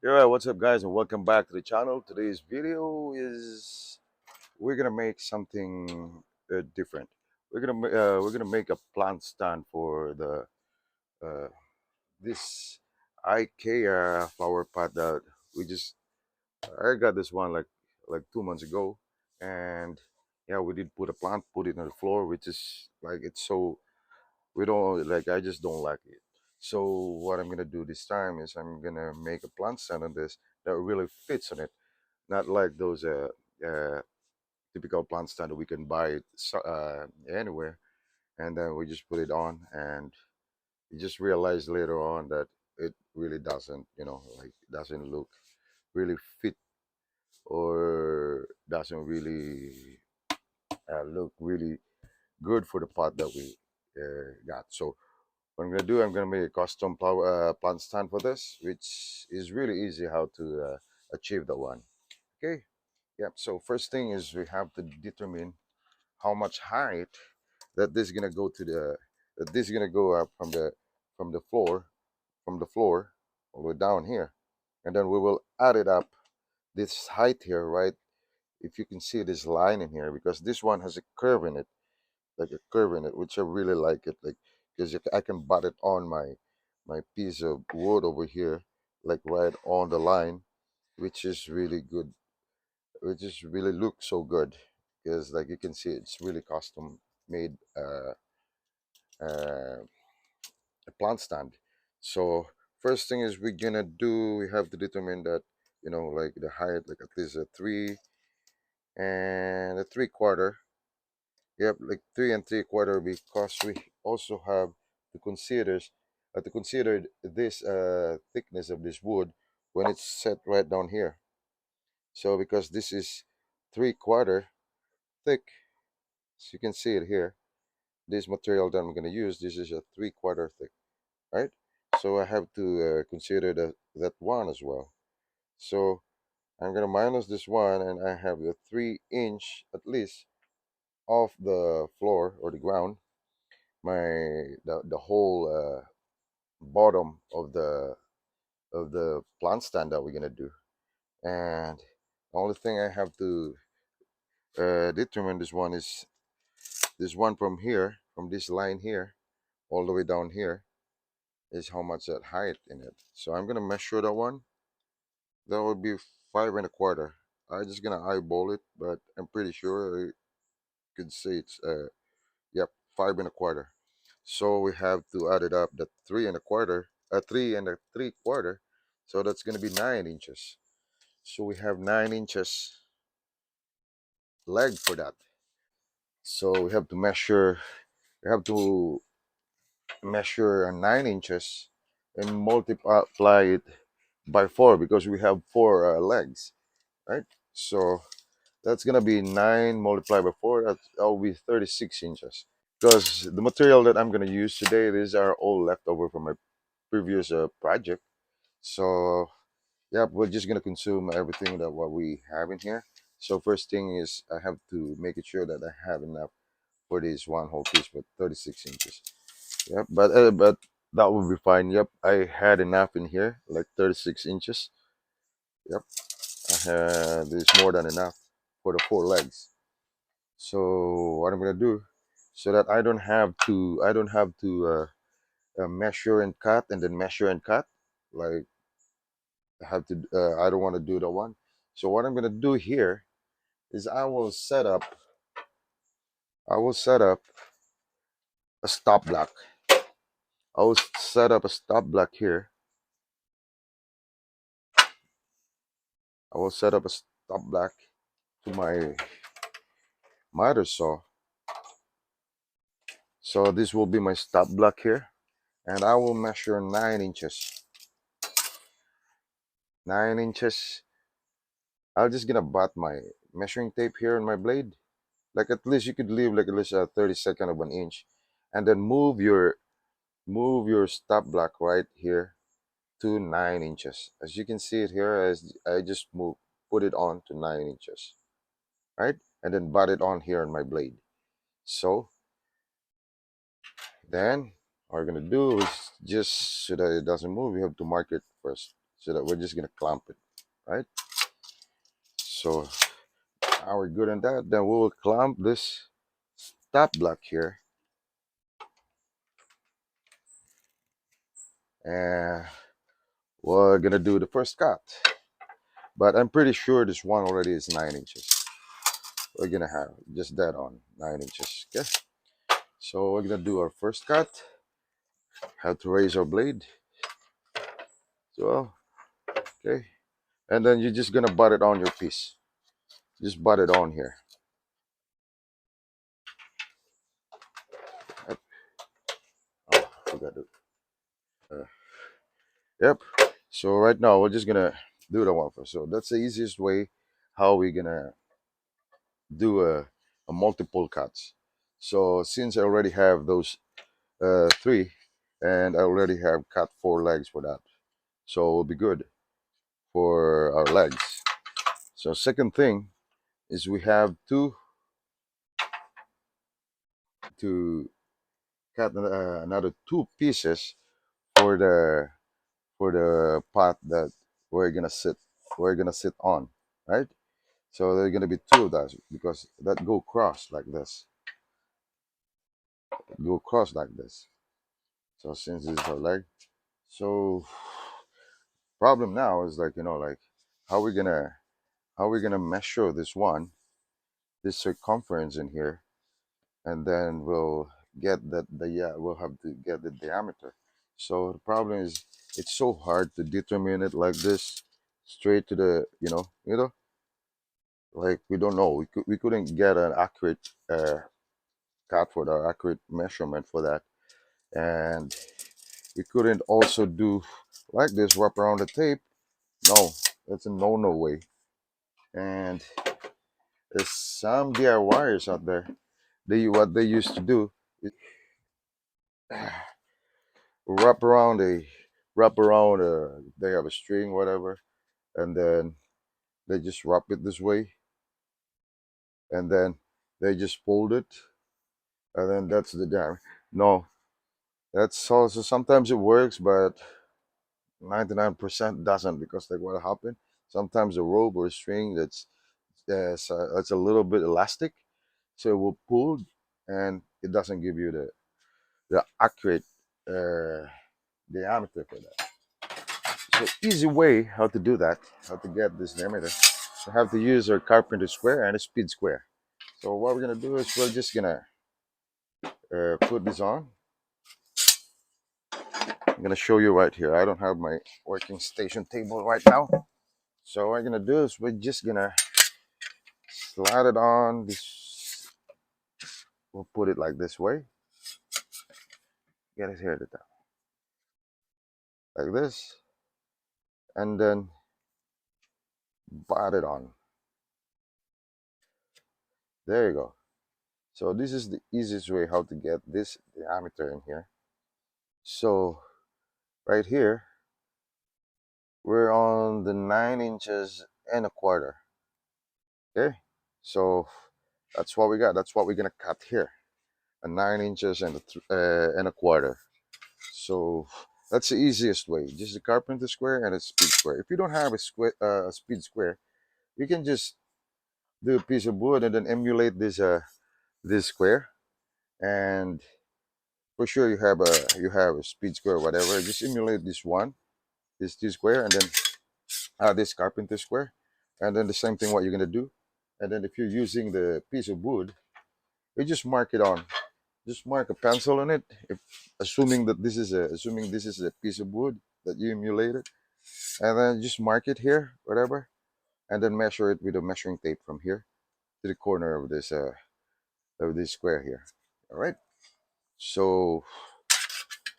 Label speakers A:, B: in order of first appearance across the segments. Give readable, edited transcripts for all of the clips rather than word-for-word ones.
A: Yeah, what's up, guys, and welcome back to the channel. Today's video is we're gonna make something different. We're gonna make a plant stand for the uh, this IKEA flower pot that we just I got this one like 2 months ago, and yeah, we did put it on the floor, which is like it's so we don't like I just don't like it. So what I'm gonna do this time is I'm gonna make a plant stand on this that really fits on it, not like those uh, typical plant stand that we can buy anywhere, and then we just put it on, and you just realize later on that it really doesn't, like doesn't look really fit or doesn't really look really good for the pot that we got. So what I'm gonna do, I'm gonna make a custom plant stand for this, which is really easy how to achieve that one. Okay. Yep. So first thing is we have to determine how much height that this is gonna go to the that this is gonna go up from the floor from the floor all the way down here, and then we will add it up this height here, right? If you can see this line in here, because this one has a curve in it, like a curve in it, which I really like it, like because I can butt it on my piece of wood over here, like right on the line, which is really good, which just really looks so good because like you can see it's really custom made uh, a plant stand. So first thing is we're gonna do, we have to determine that, like the height, like at least a 3 and 3/4. Yep, like 3 and 3/4, because we also have to consider this thickness of this wood when it's set right down here. So because this is 3/4 thick, as you can see it here, this material that I'm going to use, this is a 3/4 thick, right? So I have to consider that one as well. So I'm going to minus this one, and I have the 3 inch at least off the floor or the ground, the whole bottom of the plant stand that we're going to do. And the only thing I have to determine this one is this one from here, from this line here all the way down here, is how much that height in it. So I'm gonna measure that one. That would be 5 and 1/4. I'm just gonna eyeball it, but I'm pretty sure I could say it's yep, 5 and 1/4. So we have to add it up, the 3 and 1/4, 3 and 3/4. So that's gonna be 9 inches. So we have 9 inches leg for that. So we have to measure. We have to measure 9 inches and multiply it by four because we have four legs, right? So that's gonna be 9 multiplied by 4. That will be 36 inches. Because the material that I'm gonna use today, these are all leftover from my previous project. So yeah, we're just gonna consume everything that what we have in here. So first thing is I have to make it sure that I have enough for this one whole piece with 36 inches. Yep, but that will be fine. Yep, I had enough in here, like 36 inches. Yep, I had this more than enough for the four legs. So what I'm gonna do, so that I don't have to measure and cut and then measure and cut, like I don't want to do that one. So what I'm gonna do here is I will set up a stop block. I will set up a stop block here. I will set up a stop block to my miter saw. So this will be my stop block here, and I will measure 9 inches. 9 inches. I'm just gonna butt my measuring tape here on my blade. Like at least you could leave like at least a 32nd of an inch, and then move your stop block right here to 9 inches. As you can see it here, as I just put it on to 9 inches, right? And then butt it on here on my blade. So then what we're gonna do is just so that it doesn't move, you have to mark it first. so that we're just gonna clamp it, right? So now we're good on that. Then we will clamp this stop block here, and we're gonna do the first cut. But I'm pretty sure this one already is 9 inches. We're gonna have just that on 9 inches. Okay. So we're gonna do our first cut. Have to raise our blade. So okay, and then you're just gonna butt it on your piece. Just butt it on here. Yep. Oh, I forgot it. Yep. So right now we're just gonna do the one first. So that's the easiest way how we're gonna do a multiple cuts. So since I already have those three, and I already have cut 4 legs for that, so it'll be good for our legs. So second thing is we have to cut another 2 pieces for the pot that we're gonna sit on, right? So there are gonna be 2 of that because that go cross like this, go cross like this. So since this is our leg, so problem now is like like how we gonna how we gonna measure this circumference in here, and then we'll get that we'll have to get the diameter. So the problem is it's so hard to determine it like this straight to the like we don't know, we couldn't get an accurate cut for the accurate measurement for that, and we couldn't also do like this, wrap around the tape. No, that's a no way. And there's some DIYers out there, what they used to do is wrap around a they have a string whatever, and then they just wrap it this way, and then they just fold it, and then that's the diameter. No, that's also sometimes it works, but 99% doesn't, because like what happened, sometimes a rope or a string that's a little bit elastic, so it will pull, and it doesn't give you the accurate uh, diameter for that. So easy way how to do that, how to get this diameter, we have to use our carpenter square and a speed square. So what we're gonna do is we're just gonna put this on. I'm gonna show you right here. I don't have my working station table right now. So what we're gonna do is we're just gonna slide it on this. We'll put it like this way. Get it here at the top, like this, and then butt it on. There you go. So this is the easiest way how to get this diameter in here. So right here, we're on the 9 inches and a quarter. Okay, so that's what we got. That's what we're gonna cut here, a 9 inches and a quarter. So that's the easiest way. Just a carpenter square and a speed square. If you don't have a speed square, you can just do a piece of wood and then emulate this square. And for sure you have a speed square or whatever. Just emulate this T square, and then this carpenter square, and then the same thing what you're gonna do. And then if you're using the piece of wood, you just mark it on. Just mark a pencil on it. If assuming this is a piece of wood that you emulated, and then just mark it here, whatever, and then measure it with a measuring tape from here to the corner of this square here. All right. So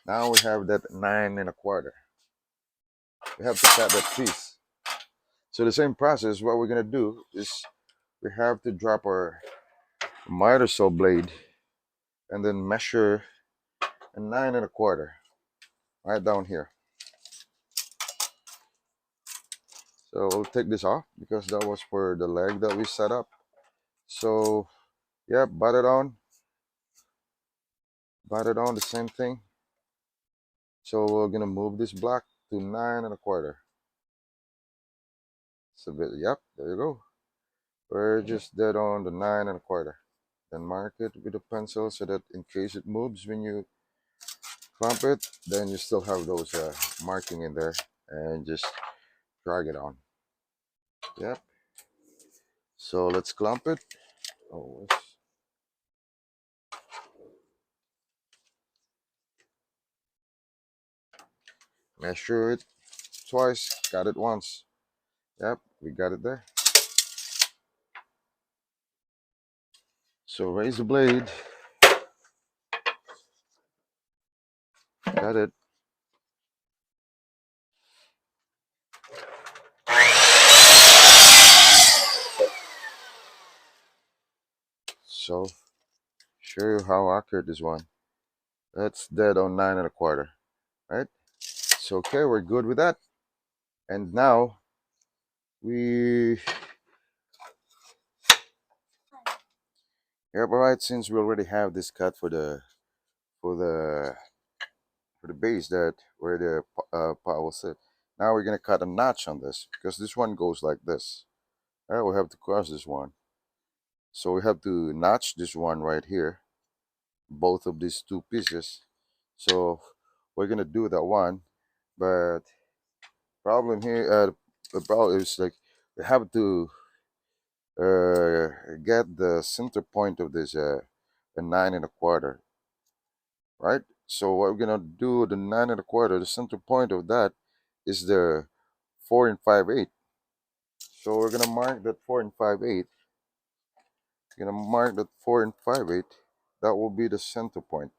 A: now we have that 9 1/4. We have to cut that piece. So the same process. What we're gonna do is we have to drop our miter saw blade and then measure a 9 1/4 right down here. So we'll take this off because that was for the leg that we set up. So yeah, butt it on the same thing. So we're gonna move this block to 9 1/4. It's a bit, yep, there you go. We're just dead on the 9 1/4. Then mark it with a pencil so that in case it moves when you clamp it, then you still have those marking in there and just drag it on. Yep. So let's clamp it. Oh, measure it twice, got it once. Yep, we got it there. So raise the blade, got it. So show you how accurate this one. That's dead on 9 1/4, right? So okay, we're good with that. And now we, yep, all right. Since we already have this cut for for the the base that where the pot will sit. Now we're gonna cut a notch on this because this one goes like this. All right, we have to cross this one. So we have to notch this one right here, both of these two pieces. So we're gonna do that one, but problem here, the problem is like we have to get the center point of this a 9 1/4, right? So what we're gonna do the 9 1/4, the center point of that is the 4 5/8. So we're gonna mark that 4 5/8. Gonna mark that 4 5/8. That will be the center point,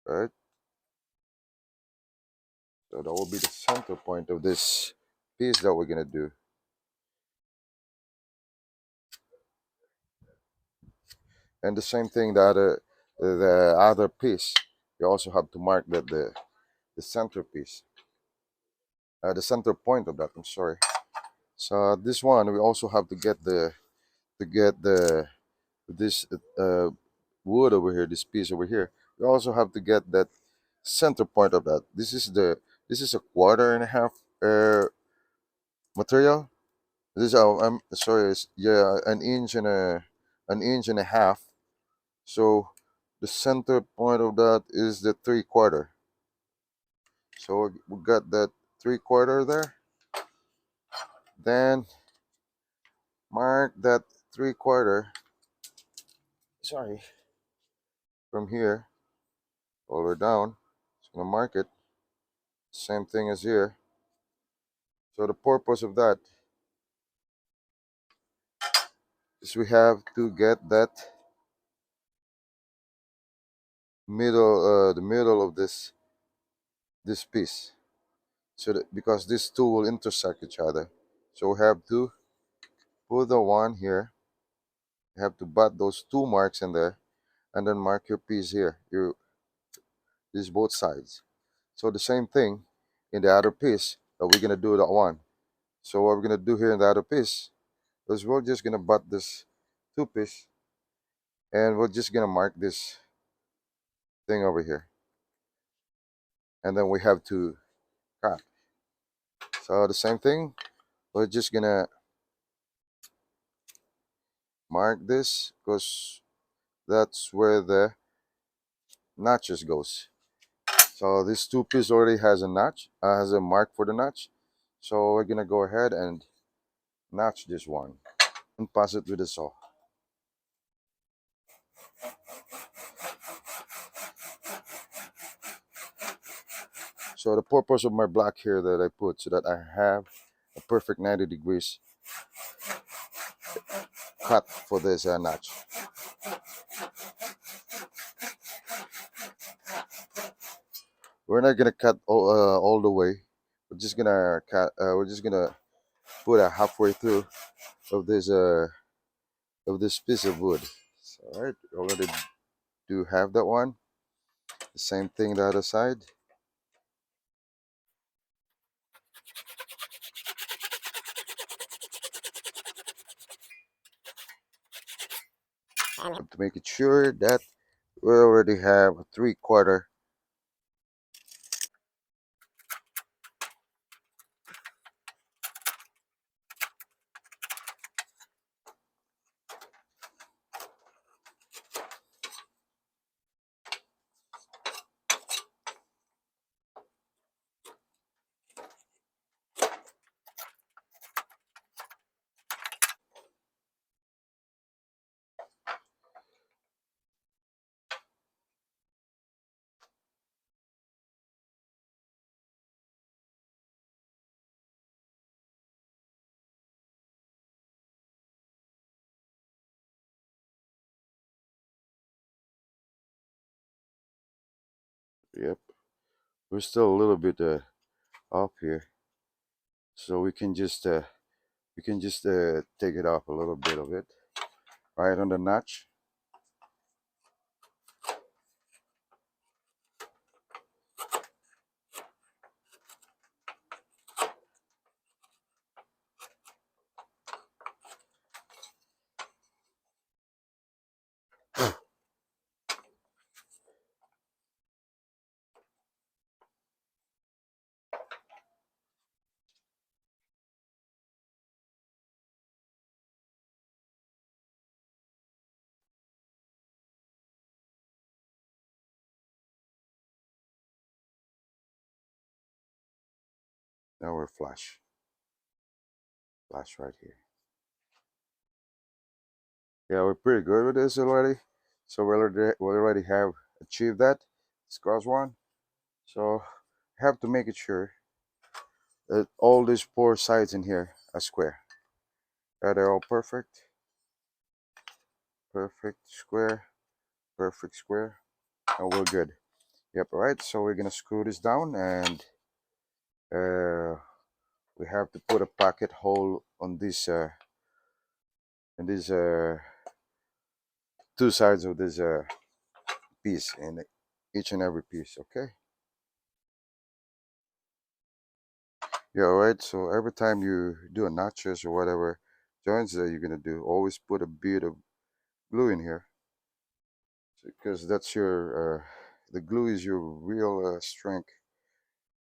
A: right? So that will be the center point of this piece that we're gonna do. And the same thing the other piece. You also have to mark that the center piece, the center point of that. I'm sorry. So this one we also have to get the this wood over here, this piece over here. We also have to get that center point of that. This is a 1/4 material. This is I'm sorry, it's, yeah, an inch and a half. So the center point of that is the 3/4. So we got that 3/4 there. Then mark that 3/4. Sorry, from here all the way down. Just gonna mark it. Same thing as here. So the purpose of that is we have to get that the middle of this piece. So that because these two will intersect each other, so we have to put the one here. You have to butt those two marks in there, and then mark your piece here. You These both sides. So the same thing in the other piece that we're gonna do that one. So what we're gonna do here in the other piece is we're just gonna butt this two piece, and we're just gonna mark this thing over here, and then we have to cut. So the same thing, we're just gonna mark this because that's where the notches goes. So this two piece already has a notch, has a mark for the notch. So we're gonna go ahead and notch this one and pass it with a saw. So the purpose of my block here that I put so that I have a perfect 90 degrees cut for this notch. We're not gonna cut all the way. We're just gonna cut. We're just gonna put a halfway through of this piece of wood. So, all right, we already do have that one. The same thing the other side. To make it sure that we already have a 3/4. Yep, we're still a little bit off here, so we can just take it off a little bit of it right on the notch. Now we're flash right here. Yeah, we're pretty good with this already. So we already have achieved that. It's cross one. So have to make it sure that all these four sides in here are square. Are they all perfect? Perfect square, perfect square. And we're good. Yep, right. So we're gonna screw this down, and uh, we have to put a pocket hole on this in these two sides of this piece, in each and every piece. Okay. Yeah, right. So every time you do a notches or whatever joints that you're gonna do, always put a bit of glue in here, because that's your the glue is your real strength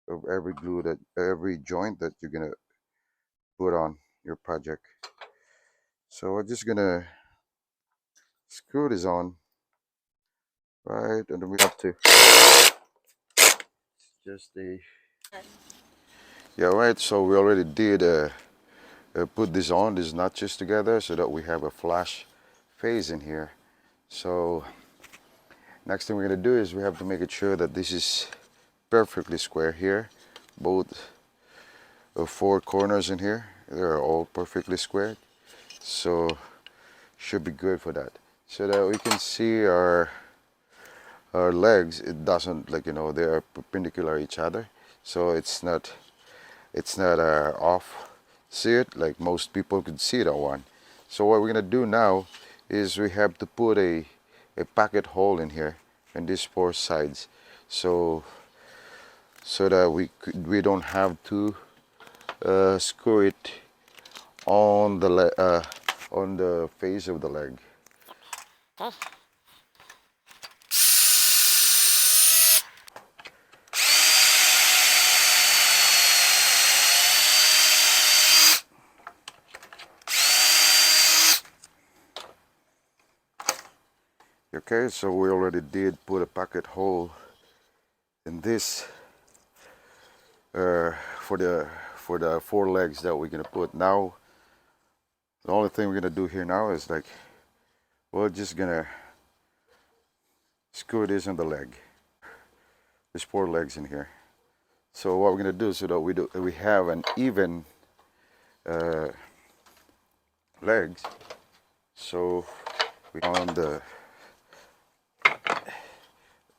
A: of every joint that you're gonna put on your project. So we're just gonna screw this on, right, and then we have to just the yeah, right. So we already did put this on these notches together so that we have a flash face in here. So next thing we're gonna do is we have to make it sure that this is perfectly square here. Both four corners in here, they're all perfectly squared. So should be good for that. So that we can see our legs. It doesn't, like, they are perpendicular each other. So it's not off. See it like most people could see that one. So what we're gonna do now is we have to put a pocket hole in here in these four sides, so that we don't have to screw it on on the face of the leg. Okay, so we already did put a pocket hole in this for the four legs that we're gonna put. Now the only thing we're gonna do here now is, like, we're just gonna screw this in the leg. There's four legs in here. So what we're gonna do, so that we have an even uh, legs. So on the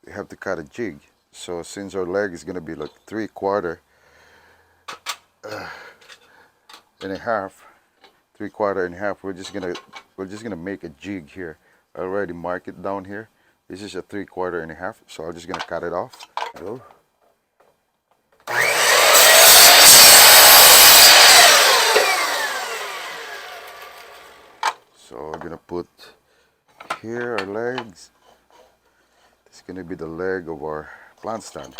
A: we have to cut a jig. So since our leg is gonna be like 3/4 and a half, 3/4 and a half, we're just gonna make a jig here. I already mark it down here. This is a 3/4 and a half, so I'm just gonna cut it off. Go. So I'm gonna put here our legs. It's gonna be the leg of our plant stand.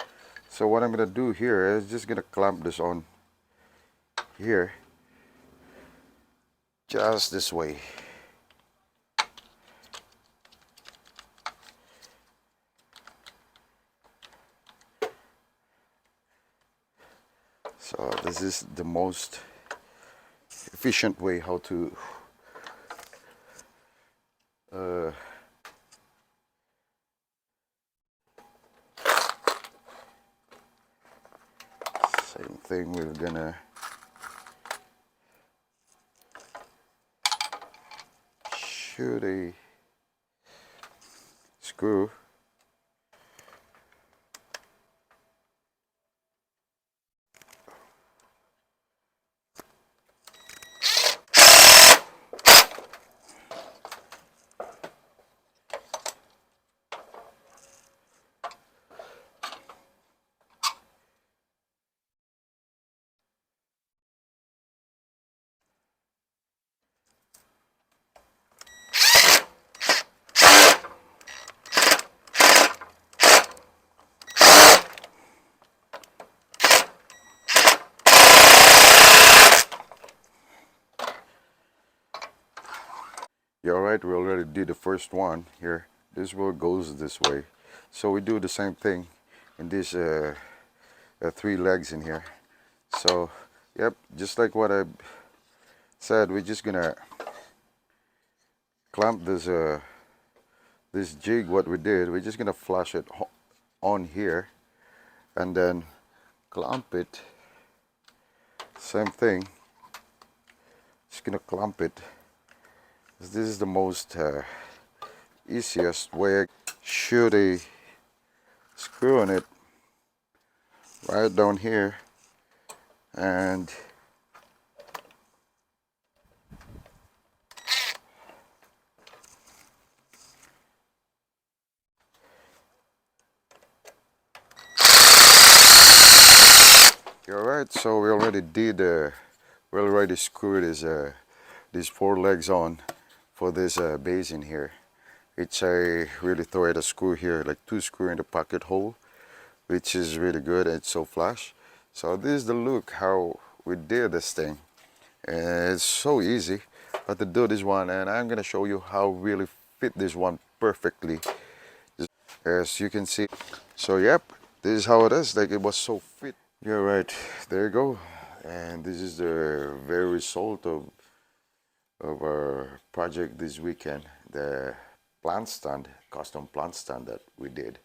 A: So what I'm gonna do here is just gonna clamp this on here, just this way. So this is the most efficient way how to uh, same thing, we're gonna shoot a screw Yeah, all right, we already did the first one here. This one goes this way. So we do the same thing in these three legs in here. So, yep, just like what I said, we're just gonna clamp this jig. What we did, we're just gonna flush it on here, and then clamp it. Same thing. Just gonna clamp it. This is the most easiest way. Shoot a screw on it right down here, and you're right. So we already did. We already screwed these four legs on for this base in here. Which I really throw at a screw here, like two screw in the pocket hole, which is really good. It's so flush. So this is the look how we did this thing. And it's so easy, but to do this one, and I'm gonna show you how really fit this one perfectly. As you can see. So yep, this is how it is. Like it was so fit. You're right. There you go. And this is the very result of our project this weekend. The plant stand, custom plant stand that we did.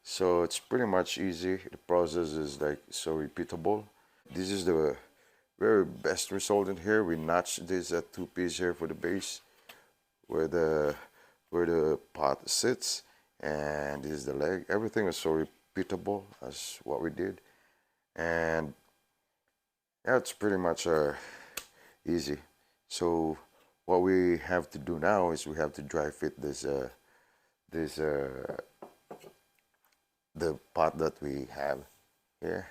A: So it's pretty much easy. The process is like so repeatable. This is the very best result in here. We notched this at two piece here for the base where the pot sits, and this is the leg. Everything is so repeatable as what we did, and yeah, it's pretty much easy. So what we have to do now is we have to dry fit this the pot that we have here.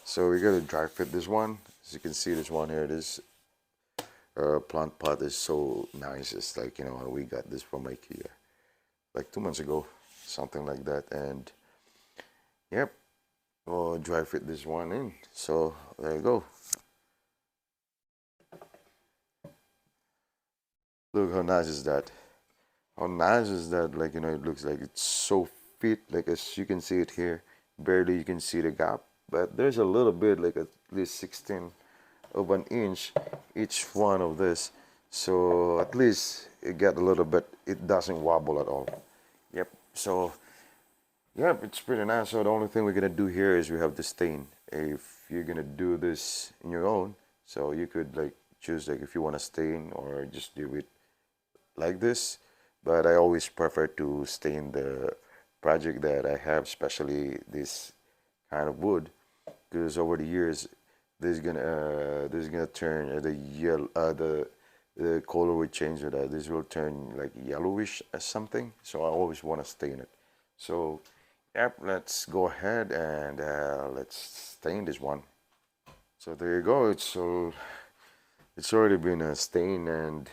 A: So we gotta dry fit this one. As you can see, this one here, this plant pot is so nice. It's like, you know, we got this from IKEA like 2 months ago, something like that. And yep, we'll dry fit this one in. So there you go. Look how nice is that. How nice is that? Like, you know, it looks like it's so fit. Like, as you can see it here, barely you can see the gap, but there's a little bit, like at least 16 of an inch each one of this. So at least it get a little bit, it doesn't wobble at all. Yep. So yep, it's pretty nice. So the only thing we're gonna do here is we have the stain. If you're gonna do this in your own, so you could like choose like if you want to stain or just do it like this. But I always prefer to stain the project that I have, especially this kind of wood, because over the years this is gonna turn the yellow the color will change with that. This will turn like yellowish or something. So I always want to stain it. So yep, let's go ahead and let's stain this one. So there you go. It's already been stained, and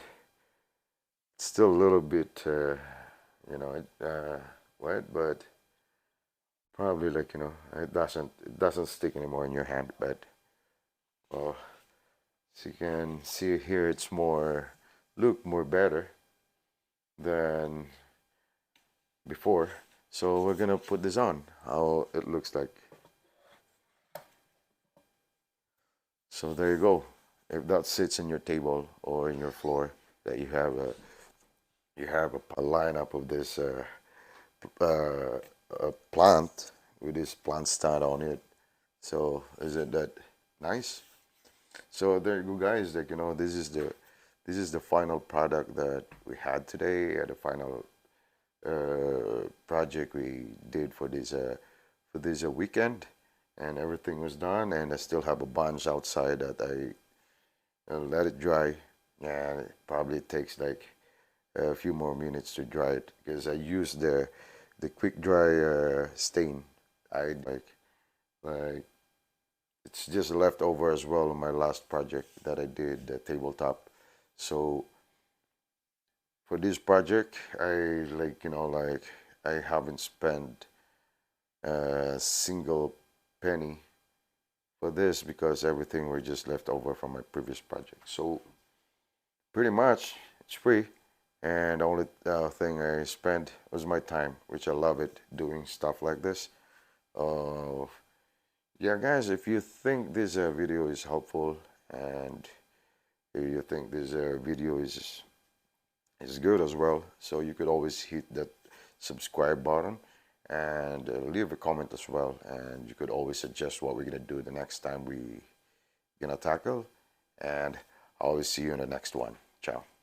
A: it's still a little bit you know wet, but probably like, you know, it doesn't stick anymore in your hand. But well, as you can see here, it's more look more better than before. So we're gonna put this on how it looks like. So there you go. If that sits in your table or in your floor, that you have a lineup of this uh, a plant with this plant stand on it. So isn't that nice? So there you go, guys. Like, you know, this is the final product that we had today. The final project we did for this weekend, and everything was done. And I still have a bunch outside that I let it dry. Yeah, it probably takes like a few more minutes to dry it because I used the quick dry stain. I like it's just left over as well on my last project that I did, the tabletop. So for this project, I like, you know, like I haven't spent a single penny for this because everything were just left over from my previous project. So pretty much it's free. and the only thing I spent was my time, which I love it doing stuff like this. Uh, yeah, guys, if you think this video is helpful and if you think this video is good as well, so you could always hit that subscribe button and leave a comment as well, and you could always suggest what we're gonna do the next time we gonna tackle, and I'll always see you in the next one. Ciao.